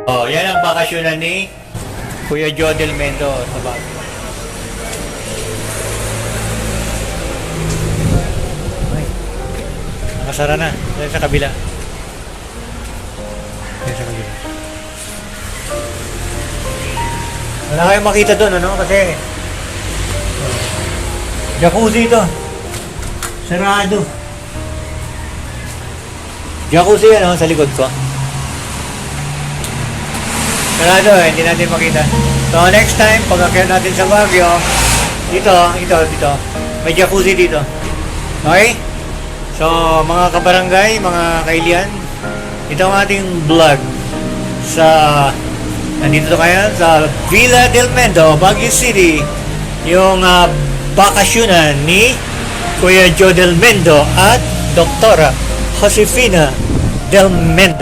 Oh, yan ang bakasyonan ni Kuya Joe Del Mendo sa Baguio. Ay, nakasara na. Dahil sa kabila. Dahil sa kabila. Wala kayong makita doon, ano? Kasi jacuzzi ito. Sarado. Jacuzzi yan, sa likod ko. Sarado, hindi natin makita. So next time, pag akyat natin sa Baguio, dito. May jacuzzi dito. Okay? So, mga kabarangay, mga kailian, ito ang ating vlog sa nandito kaya sa Villa Del Mendo, Baguio City, yung bakasyonan ni Kuya Joe Del Mendo at Doktora Josefina Del Mendo.